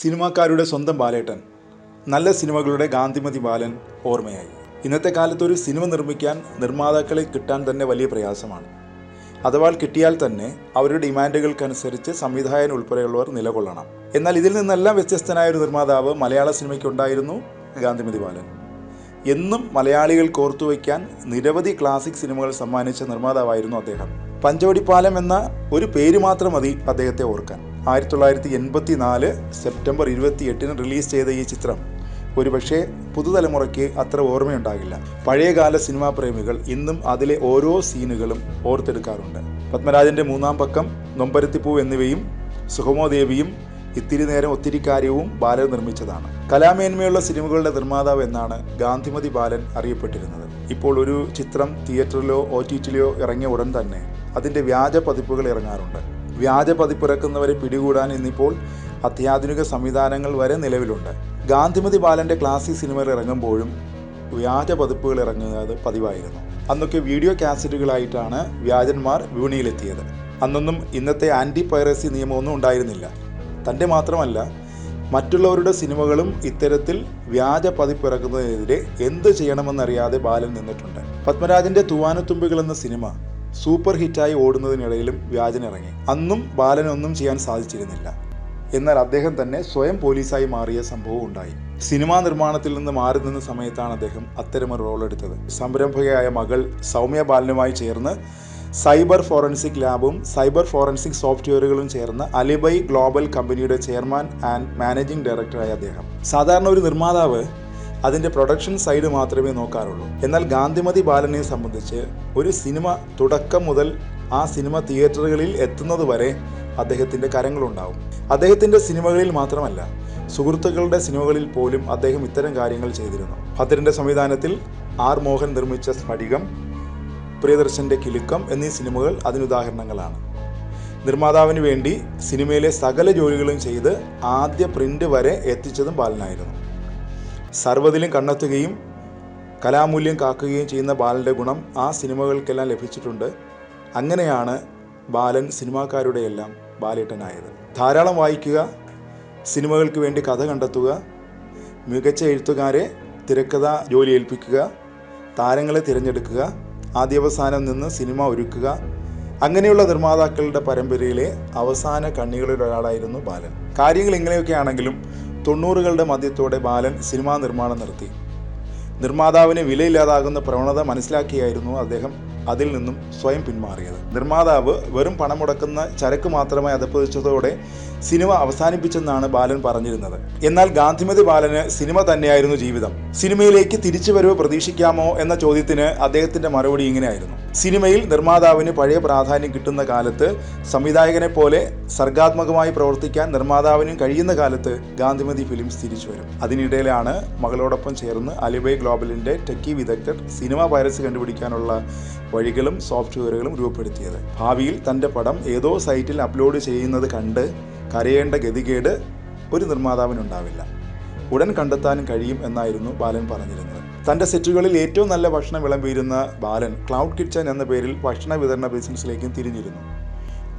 സിനിമാക്കാരുടെ സ്വന്തം ബാലേട്ടൻ, നല്ല സിനിമകളുടെ ഗാന്ധിമതി ബാലൻ ഓർമ്മയായി. ഇന്നത്തെ കാലത്ത് ഒരു സിനിമ നിർമ്മിക്കാൻ നിർമ്മാതാക്കളെ കിട്ടാൻ തന്നെ വലിയ പ്രയാസമാണ്. അഥവാ കിട്ടിയാൽ തന്നെ അവരുടെ ഡിമാൻഡുകൾക്കനുസരിച്ച് സംവിധായകൻ ഉൾപ്പെടെയുള്ളവർ നിലകൊള്ളണം. എന്നാൽ ഇതിൽ നിന്നെല്ലാം വ്യത്യസ്തനായ ഒരു നിർമ്മാതാവ് മലയാള സിനിമയ്ക്കുണ്ടായിരുന്നു, ഗാന്ധിമതി ബാലൻ. എന്നും മലയാളികൾ കോർത്തുവയ്ക്കാൻ നിരവധി ക്ലാസിക് സിനിമകൾ സമ്മാനിച്ച നിർമ്മാതാവായിരുന്നു അദ്ദേഹം. പഞ്ചവടിപ്പാലം എന്ന ഒരു പേര് മാത്രം മതി അദ്ദേഹത്തെ ഓർക്കാൻ. 1984 സെപ്റ്റംബർ 28 റിലീസ് ചെയ്ത ഈ ചിത്രം ഒരുപക്ഷെ പുതുതലമുറയ്ക്ക് അത്ര ഓർമ്മയുണ്ടാകില്ല. പഴയകാല സിനിമാ പ്രേമികൾ ഇന്നും അതിലെ ഓരോ സീനുകളും ഓർത്തെടുക്കാറുണ്ട്. പത്മരാജൻ്റെ മൂന്നാം പക്കം, നൊമ്പരത്തിപ്പൂ എന്നിവയും സുഗമോദേവിയും ഇത്തിരി നേരം ഒത്തിരി കാര്യവും ബാലൻ നിർമ്മിച്ചതാണ്. കലാമേന്മയുള്ള സിനിമകളുടെ നിർമ്മാതാവ് എന്നാണ് ഗാന്ധിമതി ബാലൻ അറിയപ്പെട്ടിരുന്നത്. ഇപ്പോൾ ഒരു ചിത്രം തിയേറ്ററിലോ OTTയിലോ ഇറങ്ങിയ ഉടൻ തന്നെ അതിൻ്റെ വ്യാജ പതിപ്പുകൾ ഇറങ്ങാറുണ്ട്. വ്യാജ പതിപ്പിറക്കുന്നവരെ പിടികൂടാൻ ഇന്നിപ്പോൾ അത്യാധുനിക സംവിധാനങ്ങൾ വരെ നിലവിലുണ്ട്. ഗാന്ധിമതി ബാലൻ്റെ ക്ലാസിക് സിനിമകൾ ഇറങ്ങുമ്പോഴും വ്യാജ പതിപ്പുകൾ ഇറങ്ങുന്നത് പതിവായിരുന്നു. അന്നൊക്കെ വീഡിയോ കാസറ്റുകളായിട്ടാണ് വ്യാജന്മാർ വിപണിയിലെത്തിയത്. അന്നൊന്നും ഇന്നത്തെ ആൻറ്റി പൈറസി നിയമമൊന്നും ഉണ്ടായിരുന്നില്ല. തൻ്റെ മാത്രമല്ല, മറ്റുള്ളവരുടെ സിനിമകളും ഇത്തരത്തിൽ വ്യാജ പതിപ്പിറക്കുന്നതിനെതിരെ എന്ത് ചെയ്യണമെന്നറിയാതെ ബാലൻ നിന്നിട്ടുണ്ട്. പത്മരാജൻ്റെ തൂവാനത്തുമ്പികൾ എന്ന സിനിമ സൂപ്പർ ഹിറ്റായി ഓടുന്നതിനിടയിലും വ്യാജനിറങ്ങി. അന്നും ബാലനൊന്നും ചെയ്യാൻ സാധിച്ചിരുന്നില്ല. എന്നാൽ അദ്ദേഹം തന്നെ സ്വയം പോലീസായി മാറിയ സംഭവം ഉണ്ടായി. സിനിമാ നിർമ്മാണത്തിൽ നിന്ന് മാറി നിന്ന സമയത്താണ് അദ്ദേഹം അത്തരമൊരു റോൾ എടുത്തത്. സംരംഭകയായ മകൾ സൗമ്യ ബാലനുമായി ചേർന്ന് സൈബർ ഫോറൻസിക് ലാബും സൈബർ ഫോറൻസിക് സോഫ്റ്റ്വെയറുകളും ചേർന്ന അലിബൈ ഗ്ലോബൽ കമ്പനിയുടെ ചെയർമാൻ ആൻഡ് മാനേജിംഗ് ഡയറക്ടറായ അദ്ദേഹം. സാധാരണ ഒരു നിർമ്മാതാവ് അതിൻ്റെ പ്രൊഡക്ഷൻ സൈഡ് മാത്രമേ നോക്കാറുള്ളൂ. എന്നാൽ ഗാന്ധിമതി ബാലനെ സംബന്ധിച്ച് ഒരു സിനിമ തുടക്കം മുതൽ ആ സിനിമ തിയേറ്ററുകളിൽ എത്തുന്നത് വരെ അദ്ദേഹത്തിൻ്റെ കരങ്ങളുണ്ടാവും. അദ്ദേഹത്തിൻ്റെ സിനിമകളിൽ മാത്രമല്ല, സുഹൃത്തുക്കളുടെ സിനിമകളിൽ പോലും അദ്ദേഹം ഇത്തരം കാര്യങ്ങൾ ചെയ്തിരുന്നു. ഭദ്രൻ്റെ സംവിധാനത്തിൽ R മോഹൻ നിർമ്മിച്ച സ്ഫടികം, പ്രിയദർശൻ്റെ കിലുക്കം എന്നീ സിനിമകൾ അതിനുദാഹരണങ്ങളാണ്. നിർമ്മാതാവിന് വേണ്ടി സിനിമയിലെ സകല ജോലികളും ചെയ്ത് ആദ്യ പ്രിൻ്റ് വരെ എത്തിച്ചതും ബാലനായിരുന്നു. സർവ്വതിലും കണ്ണെത്തുകയും കലാമൂല്യം കാക്കുകയും ചെയ്യുന്ന ബാലൻ്റെ ഗുണം ആ സിനിമകൾക്കെല്ലാം ലഭിച്ചിട്ടുണ്ട്. അങ്ങനെയാണ് ബാലൻ സിനിമാക്കാരുടെ എല്ലാം ബാലേട്ടനായത്. ധാരാളം വായിക്കുക, സിനിമകൾക്ക് വേണ്ടി കഥ കണ്ടെത്തുക, മികച്ച എഴുത്തുകാരെ തിരക്കഥ ജോലി ഏൽപ്പിക്കുക, താരങ്ങളെ തിരഞ്ഞെടുക്കുക, ആദ്യാവസാനം നിന്ന് സിനിമ ഒരുക്കുക, അങ്ങനെയുള്ള നിർമ്മാതാക്കളുടെ പരമ്പരയിലെ അവസാന കണ്ണികളിൽ ഒരാളായിരുന്നു ബാലൻ. കാര്യങ്ങൾ ഇങ്ങനെയൊക്കെ ആണെങ്കിലും 90കളുടെ മധ്യത്തോടെ ബാലൻ സിനിമാ നിർമ്മാണം നിർത്തി. നിർമ്മാതാവിന് വിലയില്ലാതാകുന്ന പ്രവണത മനസ്സിലാക്കിയായിരുന്നു അദ്ദേഹം അതിൽ നിന്നും സ്വയം പിന്മാറിയത്. നിർമ്മാതാവ് വെറും പണം മുടക്കുന്ന ചരക്ക് മാത്രമായി അധപ്പതിച്ചതോടെ സിനിമ അവസാനിപ്പിച്ചെന്നാണ് ബാലൻ പറഞ്ഞിരുന്നത്. എന്നാൽ ഗാന്ധിമതി ബാലന് സിനിമ തന്നെയായിരുന്നു ജീവിതം. സിനിമയിലേക്ക് തിരിച്ചുവരവ് പ്രതീക്ഷിക്കാമോ എന്ന ചോദ്യത്തിന് അദ്ദേഹത്തിൻ്റെ മറുപടി ഇങ്ങനെയായിരുന്നു: സിനിമയിൽ നിർമ്മാതാവിന് പഴയ പ്രാധാന്യം കിട്ടുന്ന കാലത്ത് സംവിധായകനെ പോലെ സർഗാത്മകമായി പ്രവർത്തിക്കാൻ നിർമ്മാതാവിനും കഴിയുന്ന കാലത്ത് ഗാന്ധിമതി ഫിലിംസ് തിരിച്ചു വരും. അതിനിടയിലാണ് മകളോടൊപ്പം ചേർന്ന് അലിബൈ ഗ്ലോബലിൻ്റെ ടെക്കി വിദഗ്ധർ സിനിമ പൈറസി കണ്ടുപിടിക്കാനുള്ള വഴികളും സോഫ്റ്റ്വെയറുകളും രൂപപ്പെടുത്തിയത്. ഭാവിയിൽ തൻ്റെ പടം ഏതോ സൈറ്റിൽ അപ്ലോഡ് ചെയ്യുന്നത് കണ്ട് കരയേണ്ട ഗതികേട് ഒരു നിർമ്മാതാവിനുണ്ടാവില്ല. ഉടൻ കണ്ടെത്താനും കഴിയും എന്നായിരുന്നു ബാലൻ പറഞ്ഞിരുന്നത്. തൻ്റെ സെറ്റുകളിൽ ഏറ്റവും നല്ല ഭക്ഷണം വിളമ്പിയിരുന്ന ബാലൻ ക്ലൗഡ് കിച്ചൻ എന്ന പേരിൽ ഭക്ഷണ വിതരണ ബിസിനസ്സിലേക്കും തിരിഞ്ഞിരുന്നു.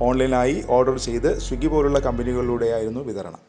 ഓൺലൈനായി ഓർഡർ ചെയ്ത് സ്വിഗ്ഗി പോലുള്ള കമ്പനികളിലൂടെയായിരുന്നു വിതരണം.